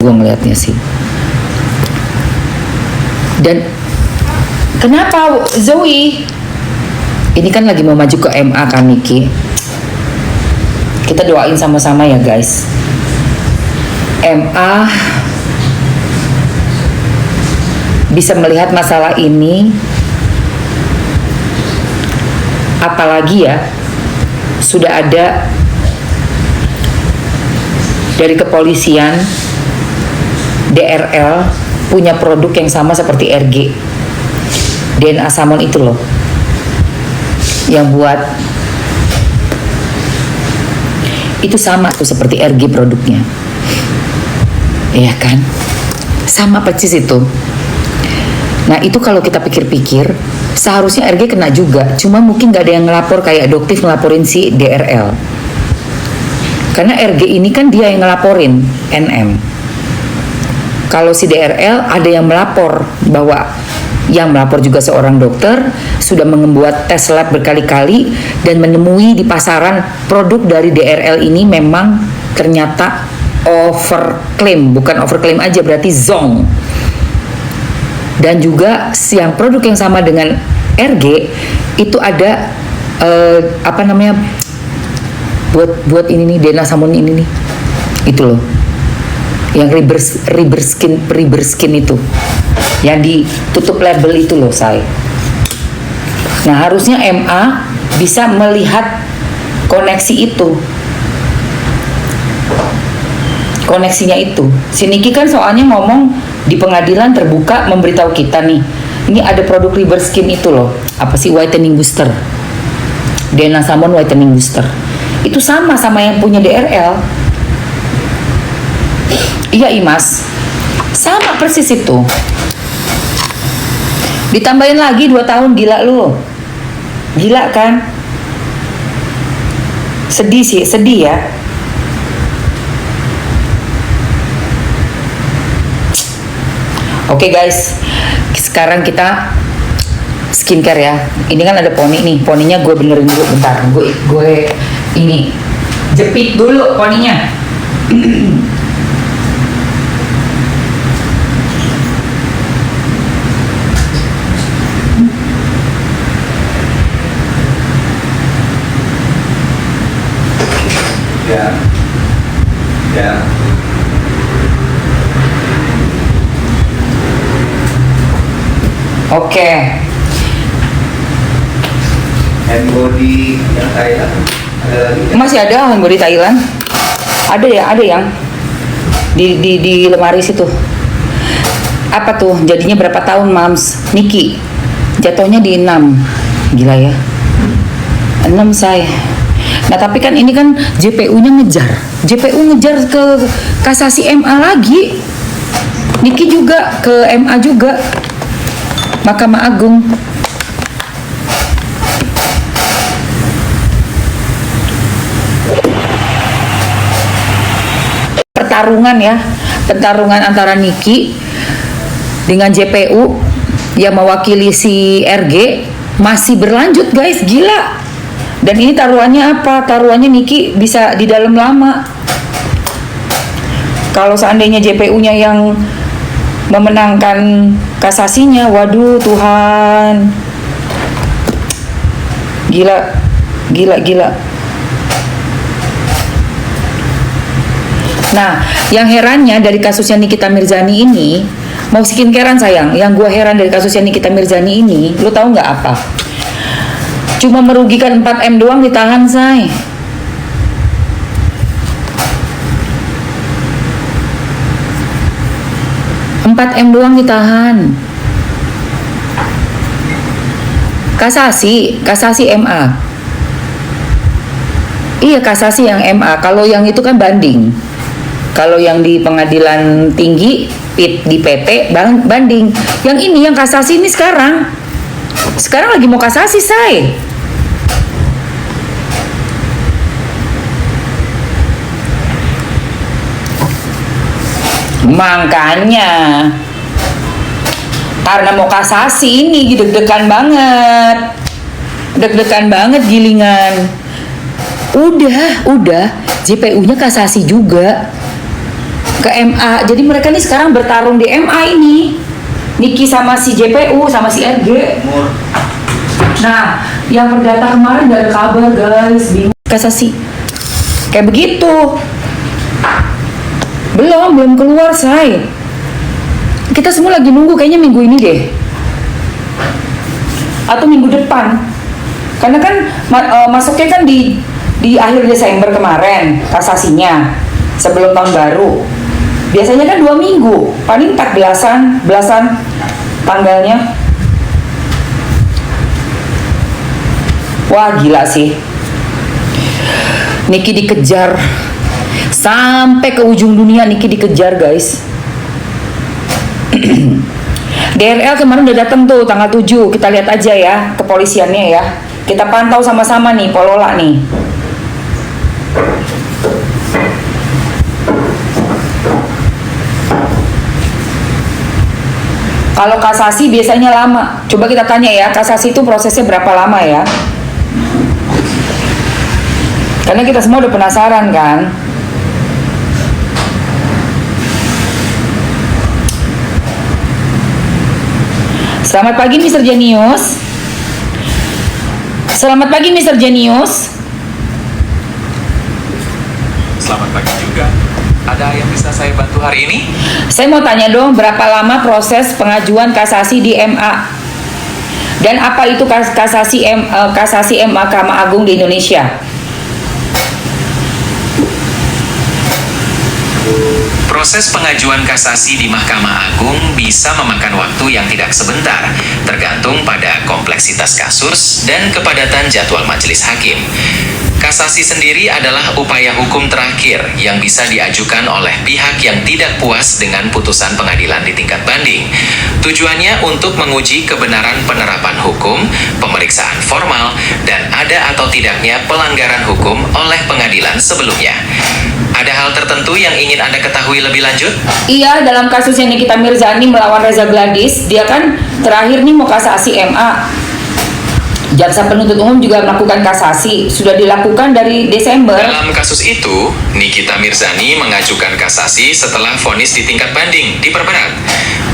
gue ngelihatnya sih. Dan kenapa Zoe ini kan lagi mau maju ke MA kan Niki? Kita doain sama-sama ya guys. MA bisa melihat masalah ini, apalagi ya sudah ada dari kepolisian DRL punya produk yang sama seperti RG, DNA Samon itu loh yang buat itu sama tuh seperti RG produknya, iya kan, sama persis itu. Nah itu kalau kita pikir-pikir seharusnya RG kena juga, cuma mungkin gak ada yang ngelapor kayak Doktif ngelaporin si DRL, karena RG ini kan dia yang ngelaporin NM. Kalau si DRL ada yang melapor, bahwa yang melapor juga seorang dokter sudah membuat tes lab berkali-kali dan menemui di pasaran produk dari DRL ini memang ternyata overclaim, bukan overclaim aja, berarti zong. Dan juga yang produk yang sama dengan RG itu ada buat ini nih, DNA Samon ini nih, itu loh yang Riber Skin itu yang ditutup label itu loh saya. Nah harusnya MA bisa melihat koneksi itu, koneksinya itu. Si Niki kan soalnya ngomong di pengadilan terbuka memberitahu kita nih, ini ada produk Riber Skin itu loh, apa sih, whitening booster, DNA Samon whitening booster, itu sama yang punya DRL. Iya Imas, sama persis itu. Ditambahin lagi 2 tahun, gila lu, gila kan? Sedih ya. Oke guys, sekarang kita skincare ya. Ini kan ada poni nih, poninya gue benerin dulu bentar. Gue ini jepit dulu poninya. Ya. Oke. Hand body yang Thailand ada lagi ya? Masih ada hand body Thailand? Ada yang di lemari situ. Apa tuh? Jadinya berapa tahun Mams? Niki jatuhnya di 6. Gila ya, 6 saya. Nah tapi kan ini kan JPU-nya ngejar ke kasasi MA lagi. Niki juga ke MA juga, Mahkamah Agung. Pertarungan antara Niki dengan JPU yang mewakili si RG masih berlanjut guys, gila. Dan ini taruhannya apa? Taruhannya Niki bisa di dalam lama. Kalau seandainya JPU-nya yang memenangkan kasasinya, waduh Tuhan, gila. Nah, yang herannya dari kasusnya Nikita Mirzani ini, mau skincarean sayang, yang gue heran dari kasusnya Nikita Mirzani ini, lu tahu nggak apa? Cuma merugikan 4M doang ditahan, say. M doang ditahan. Kasasi MA. Iya, kasasi yang MA. Kalau yang itu kan banding. Kalau yang di pengadilan tinggi, di PT banding. Yang ini yang kasasi ini sekarang lagi mau kasasi, say. Makanya karena mau kasasi ini deg-degan banget gilingan. Udah JPU-nya kasasi juga. ke MA. Jadi mereka nih sekarang bertarung di MA ini. Niki sama si JPU sama si RG. Nah, yang perdata kemarin gak ada kabar guys, bingung. Kasasi kayak begitu. Belum keluar say. Kita semua lagi nunggu kayaknya minggu ini deh. Atau minggu depan. Karena kan masuknya kan di akhir Desember kemarin kasasinya. Sebelum tahun baru. Biasanya kan 2 minggu. Paling 14-an tanggalnya. Wah gila sih. Niki dikejar sampai ke ujung dunia. Niki dikejar guys. DRL kemarin udah datang tuh tanggal 7. Kita lihat aja ya kepolisiannya ya. Kita pantau sama-sama nih Polola nih. Kalau kasasi biasanya lama. Coba kita tanya ya, kasasi itu prosesnya berapa lama ya? Karena kita semua udah penasaran kan. Selamat pagi Mr. Genius. Selamat pagi Mr. Genius. Selamat pagi juga. Ada yang bisa saya bantu hari ini? Saya mau tanya dong, berapa lama proses pengajuan kasasi di MA? Dan apa itu kasasi Mahkamah Agung di Indonesia? Proses pengajuan kasasi di Mahkamah Agung bisa memakan waktu yang tidak sebentar, tergantung pada kompleksitas kasus dan kepadatan jadwal majelis hakim. Kasasi sendiri adalah upaya hukum terakhir yang bisa diajukan oleh pihak yang tidak puas dengan putusan pengadilan di tingkat banding. Tujuannya untuk menguji kebenaran penerapan hukum, pemeriksaan formal, dan ada atau tidaknya pelanggaran hukum oleh pengadilan sebelumnya. Ada hal tertentu yang ingin Anda ketahui lebih lanjut? Iya, dalam kasusnya Nikita Mirzani melawan Reza Gladys, dia kan terakhir nih mau kasasi MA. Jaksa penuntut umum juga melakukan kasasi, sudah dilakukan dari Desember. Dalam kasus itu, Nikita Mirzani mengajukan kasasi setelah vonis di tingkat banding diperberat.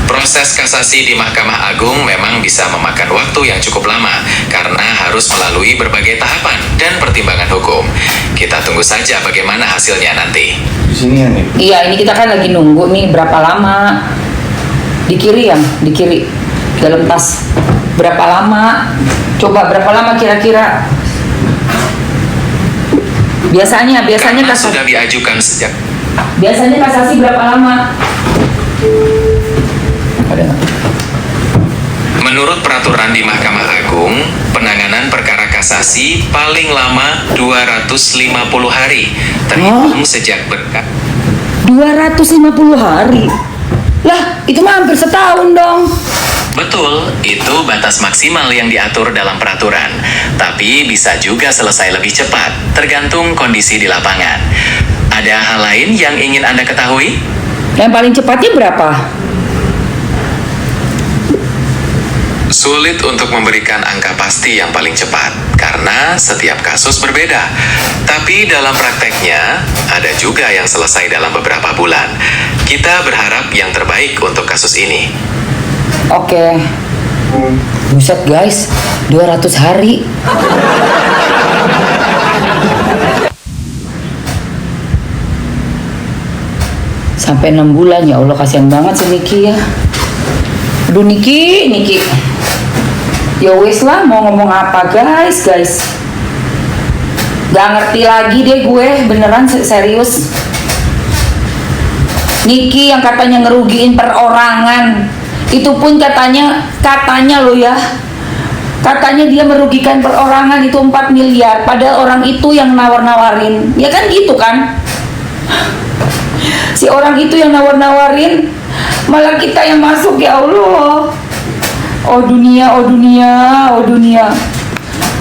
Proses kasasi di Mahkamah Agung memang bisa memakan waktu yang cukup lama karena harus melalui berbagai tahapan dan pertimbangan hukum. Kita tunggu saja bagaimana hasilnya nanti. Di sini ya nih. Iya, ini kita kan lagi nunggu nih berapa lama. Di kiri ya, di kiri dalam tas. Berapa lama? Coba berapa lama kira-kira? Biasanya Karena kasasi sudah diajukan sejak Biasanya kasasi berapa lama? Ada nggak? Menurut peraturan di Mahkamah Agung, penanganan perkara kasasi paling lama 250 hari, terhitung sejak berkas. 250 hari. Lah, itu mah hampir setahun dong. Betul, itu batas maksimal yang diatur dalam peraturan. Tapi bisa juga selesai lebih cepat, tergantung kondisi di lapangan. Ada hal lain yang ingin Anda ketahui? Yang paling cepatnya berapa? Sulit untuk memberikan angka pasti yang paling cepat, karena setiap kasus berbeda. Tapi dalam prakteknya, ada juga yang selesai dalam beberapa bulan. Kita berharap yang terbaik untuk kasus ini. Oke. Buset guys, 200 hari. Sampai 6 bulan, ya Allah, kasihan banget si Niki ya. Aduh Niki. Ya wes lah, mau ngomong apa guys. Gak ngerti lagi deh gue, beneran serius. Niki yang katanya ngerugiin perorangan, itu pun katanya lo ya, katanya dia merugikan perorangan itu 4 miliar, padahal orang itu yang nawar-nawarin, ya kan gitu kan? Si orang itu yang nawar-nawarin, malah kita yang masuk, ya Allah. Oh dunia.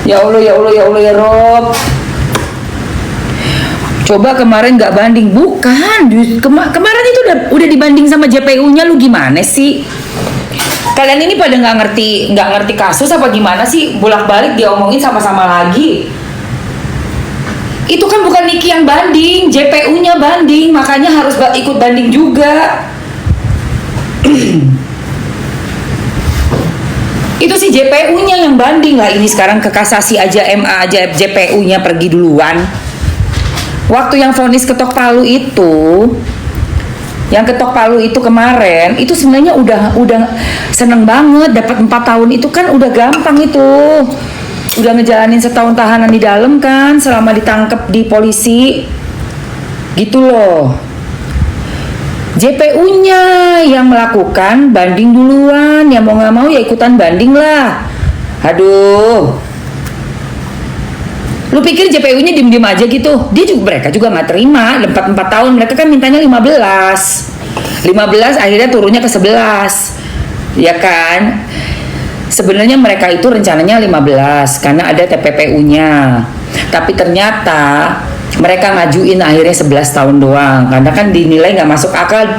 Ya Allah ya Rob. Coba kemarin nggak banding, bukan? Kemarin itu udah dibanding sama JPU-nya, lu gimana sih? Kalian ini pada nggak ngerti kasus apa gimana sih? Bolak-balik dia omongin sama-sama lagi. Itu kan bukan Niki yang banding, JPU-nya banding, makanya harus ikut banding juga. Itu sih JPU-nya yang banding lah. Ini sekarang ke kasasi aja, MA aja JPU-nya pergi duluan. Waktu yang vonis ketok palu itu, kemarin, itu sebenarnya udah seneng banget dapat 4 tahun. Itu kan udah gampang itu. Udah ngejalanin setahun tahanan di dalam kan, selama ditangkap di polisi gitu loh. JPU-nya yang melakukan banding duluan, ya mau nggak mau ya ikutan banding lah. Aduh, lu pikir JPU-nya diem-diem aja gitu? Mereka juga nggak terima 4 tahun. Mereka kan mintanya 15 akhirnya turunnya ke 11, ya kan? Sebenarnya mereka itu rencananya 15 karena ada TPPU-nya. Tapi ternyata mereka ngajuin akhirnya 11 tahun doang. Karena kan dinilai nggak masuk akal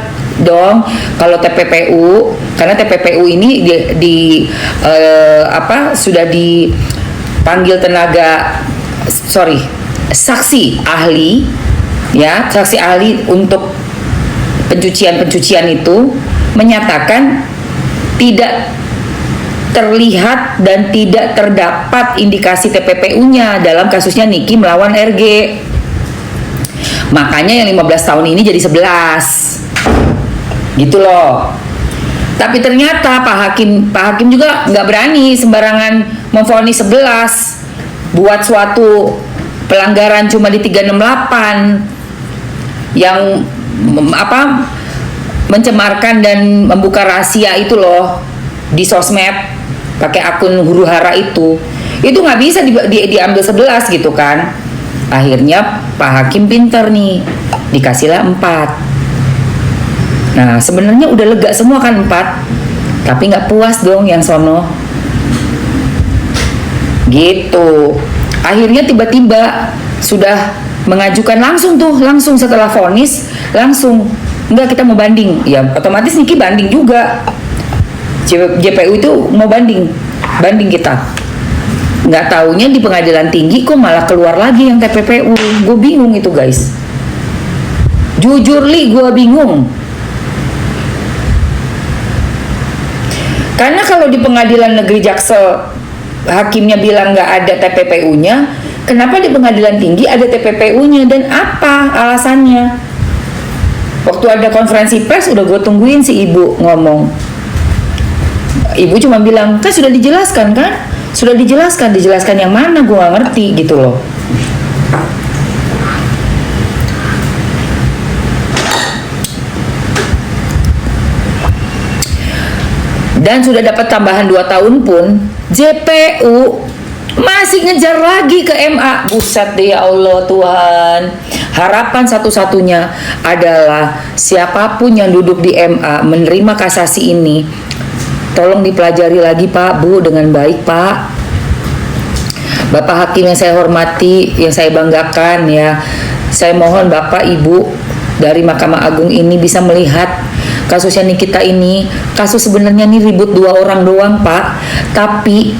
dong kalau TPPU, karena TPPU ini sudah dipanggil saksi ahli, ya, saksi ahli untuk pencucian itu menyatakan tidak terlihat dan tidak terdapat indikasi TPPU-nya dalam kasusnya Niki melawan RG. Makanya yang 15 tahun ini jadi 11. Gitu loh. Tapi ternyata Pak Hakim juga nggak berani sembarangan memvonis 11 buat suatu pelanggaran cuma di 368 yang mencemarkan dan membuka rahasia itu loh di sosmed pakai akun huru hara itu nggak bisa diambil 11 gitu kan. Akhirnya Pak Hakim pinter nih, dikasihlah 4. Nah sebenarnya udah lega semua kan 4, tapi nggak puas dong yang sono gitu. Akhirnya tiba-tiba sudah mengajukan langsung setelah vonis langsung, enggak, kita mau banding. Ya otomatis Niki banding juga. JPU itu mau banding kita. Nggak taunya di pengadilan tinggi kok malah keluar lagi yang TPPU. Gue bingung itu guys. Jujur gue bingung. Karena kalau di pengadilan negeri Jaksel hakimnya bilang nggak ada TPPU-nya, kenapa di pengadilan tinggi ada TPPU-nya dan apa alasannya? Waktu ada konferensi pers udah gue tungguin si ibu ngomong. Ibu cuma bilang, kan sudah dijelaskan kan? Sudah dijelaskan yang mana gue gak ngerti gitu loh. Dan sudah dapat tambahan 2 tahun pun JPU masih ngejar lagi ke MA. Buset deh ya Allah Tuhan. Harapan satu-satunya adalah siapapun yang duduk di MA menerima kasasi ini, tolong dipelajari lagi Pak, Bu, dengan baik Pak. Bapak Hakim yang saya hormati, yang saya banggakan ya, saya mohon Bapak Ibu dari Mahkamah Agung ini bisa melihat kasusnya Nikita ini. Kasus sebenarnya ini ribut 2 orang doang Pak, tapi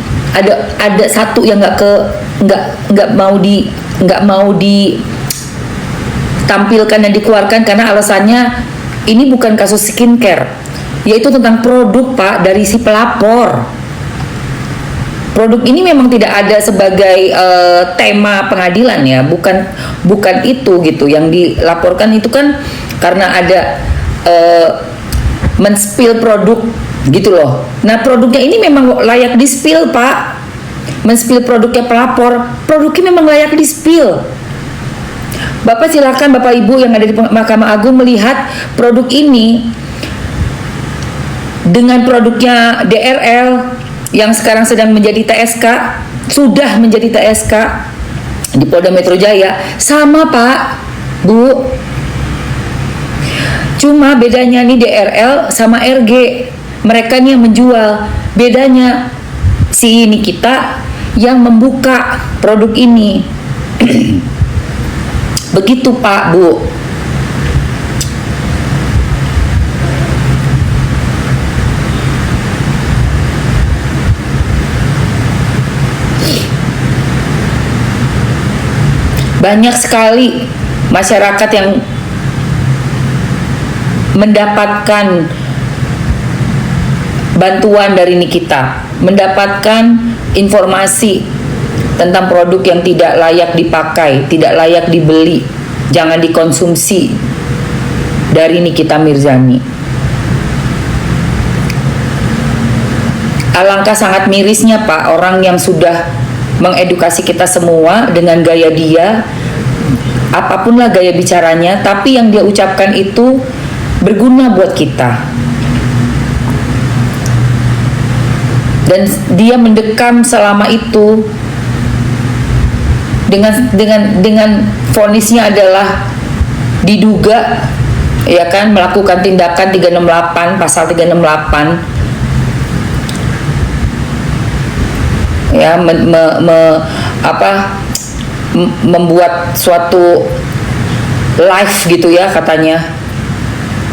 ada satu yang nggak mau ditampilkan dan dikeluarkan karena alasannya ini bukan kasus skincare, yaitu tentang produk Pak dari si pelapor. Produk ini memang tidak ada sebagai tema pengadilan ya, bukan itu gitu yang dilaporkan. Itu kan karena ada men-spill produk gitu loh. Nah produknya ini memang layak di-spill Pak, men-spill produknya pelapor, produknya memang layak di-spill. Bapak silakan Bapak Ibu yang ada di Mahkamah Agung melihat produk ini dengan produknya DRL yang sekarang sedang menjadi TSK, sudah menjadi TSK di Polda Metro Jaya, sama Pak, Bu. Cuma bedanya nih DRL sama RG, mereka nih yang menjual. Bedanya si Nikita yang membuka produk ini. Begitu Pak, Bu. Banyak sekali masyarakat yang mendapatkan bantuan dari Nikita, mendapatkan informasi tentang produk yang tidak layak dipakai, tidak layak dibeli, jangan dikonsumsi dari Nikita Mirzani. Alangkah sangat mirisnya Pak, orang yang sudah mengedukasi kita semua dengan gaya dia, apapunlah gaya bicaranya, tapi yang dia ucapkan itu berguna buat kita. Dan dia mendekam selama itu dengan vonisnya adalah diduga ya kan melakukan tindakan 368 pasal 368 ya membuat suatu live gitu ya katanya,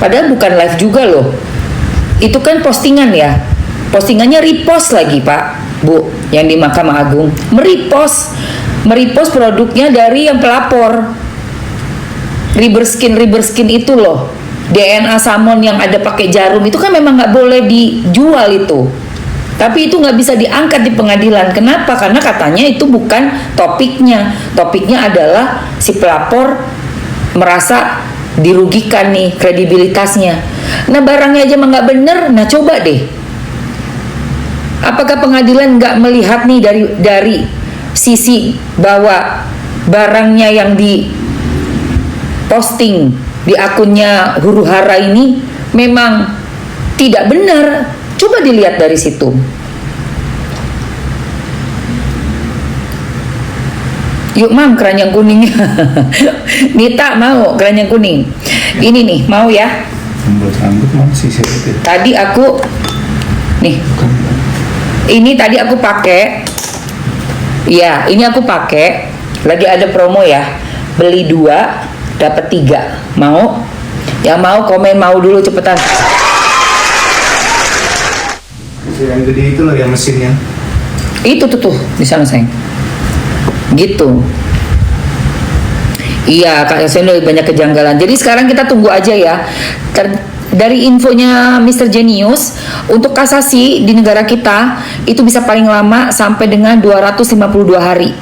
padahal bukan live juga loh, itu kan postingan ya, postingannya repost lagi Pak Bu yang di Mahkamah Agung, merepost produknya dari yang pelapor. Riberskin itu loh, DNA salmon yang ada pakai jarum itu kan memang nggak boleh dijual itu, tapi itu nggak bisa diangkat di pengadilan. Kenapa? Karena katanya itu bukan topiknya adalah si pelapor merasa dirugikan nih kredibilitasnya. Nah barangnya aja emang nggak bener, nah coba deh, apakah pengadilan nggak melihat nih dari sisi bahwa barangnya yang di posting di akunnya Huru Hara ini memang tidak benar? Coba dilihat dari situ. Yuk Mam, keranjang kuning. Nita mau keranjang kuning. Ini nih, mau ya? Rambut masih sedikit. Tadi aku nih. Ini tadi aku pakai. Ya, ini aku pakai. Lagi ada promo ya. Beli 2 dapat 3. Mau? Yang mau komen mau dulu cepetan. Yang gede itu loh yang mesinnya. Itu tuh di sana sayang. Gitu. Iya, Kak Yosendo banyak kejanggalan. Jadi sekarang kita tunggu aja ya. Dari infonya Mr. Genius, untuk kasasi di negara kita itu bisa paling lama sampai dengan 252 hari.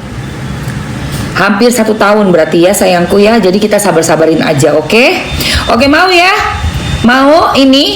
Hampir 1 tahun berarti ya sayangku ya. Jadi kita sabar-sabarin aja, oke? Oke, mau ya? Mau ini?